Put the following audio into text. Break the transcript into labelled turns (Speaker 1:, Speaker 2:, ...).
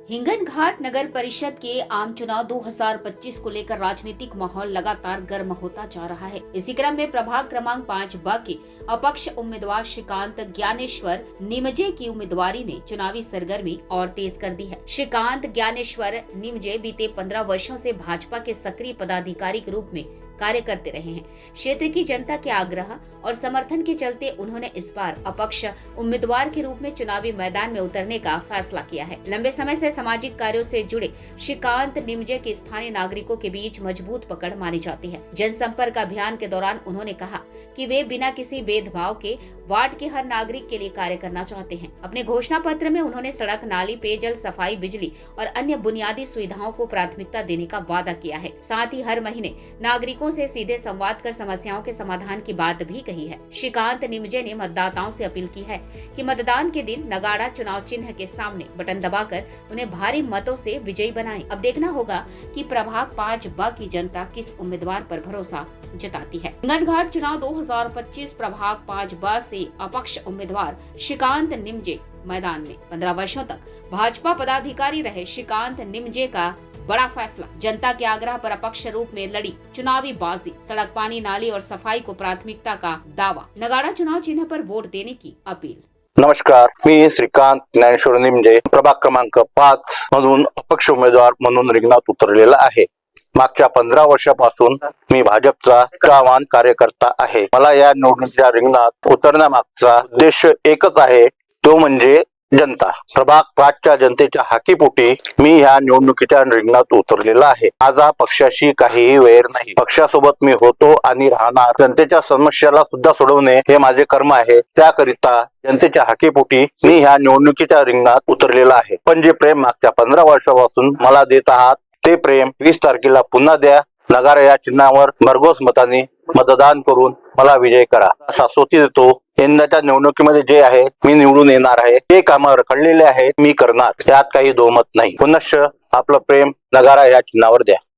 Speaker 1: हिंगनघाट नगर परिषद के आम चुनाव 2025 को लेकर राजनीतिक माहौल लगातार गर्म होता जा रहा है। इसी क्रम में प्रभाग क्रमांक 5 ब के अपक्ष उम्मीदवार श्रीकांत ज्ञानेश्वर निमजे की उम्मीदवारी ने चुनावी सरगर्मी और तेज कर दी है। श्रीकांत ज्ञानेश्वर निमजे बीते 15 वर्षों से भाजपा के सक्रिय पदाधिकारी के रूप में कार्य करते रहे हैं। क्षेत्र की जनता के आग्रह और समर्थन के चलते उन्होंने इस बार अपक्ष उम्मीदवार के रूप में चुनावी मैदान में उतरने का फैसला किया है। लंबे समय से सामाजिक कार्यों से जुड़े श्रीकांत निमजे की स्थानीय नागरिकों के बीच मजबूत पकड़ मानी जाती है। जनसंपर्क अभियान के दौरान उन्होंने कहा कि वे बिना किसी भेदभाव के वार्ड के हर नागरिक के लिए कार्य करना चाहते हैं। अपने घोषणा पत्र में उन्होंने सड़क, नाली, पेयजल, सफाई, बिजली और अन्य बुनियादी सुविधाओं को प्राथमिकता देने का वादा किया है। साथ ही हर महीने नागरिकों से सीधे संवाद कर समस्याओं के समाधान की बात भी कही है। श्रीकांत निमजे ने मतदाताओं से अपील की है कि मतदान के दिन नगाड़ा चुनाव चिन्ह के सामने बटन दबाकर उन्हें भारी मतों से विजयी बनाएं। अब देखना होगा कि प्रभाग 5 ब की जनता किस उम्मीदवार पर भरोसा जताती है। हिंगनघाट चुनाव 2025 प्रभाग 5 ब से अपक्ष उम्मीदवार श्रीकांत निमजे मैदान में 15 वर्षों तक भाजपा पदाधिकारी रहे श्रीकांत निमजे का बड़ा फैसला। जनता के आग्रह पर अपक्ष रूप में लड़ी चुनावी बाजी, सड़क, पानी, नाली और सफाई को प्राथमिकता का दावा, नगाड़ा चुनाव चिन्ह पर वोट देने की अपील।
Speaker 2: नमस्कार, मी श्रीकांत ज्ञानेश्वर निमजे प्रभाग क्रमांक 5 मधून अपक्ष उमेदवार म्हणून रिंगणात उतरलेला आहे। मागच्या 15 वर्षापासून मी भाजपचा निष्ठावान कार्यकर्ता आहे। मला या निवडणुकीच्या रिंगणात उतरण्यामागचा उद्देश एकच आहे, तो म्हणजे जनता। प्रभाग 5च्या जनतेच्या हाकीपोटी मी ह्या निवडणुकीच्या रिंगणात उतरलेला आहे। माझा पक्षाशी काहीही वैर नाही। पक्षासोबत मी होतो आणि राहणार। जनतेच्या समस्याला सुद्धा सोडवणे हे माझे कर्म आहे। त्याकरिता जनतेच्या हाकीपोटी मी ह्या निवडणुकीच्या रिंगणात उतरलेला आहे। पण जे प्रेम मागच्या 15 वर्षापासून मला देत आहात, ते प्रेम 20 तारखेला पुन्हा द्या। नगारा या चिन्हावर भरघोस मतांनी मतदान करून मला विजय करा। शाश्वती देतो, यंदाच्या निवडणुकीमध्ये जे आहे मी निवडून येणार आहे। ते कामं रखडलेले आहेत, मी करणार, यात काही दोमत नाही। पुनश्च आपलं प्रेम नगारा या चिन्हावर द्या।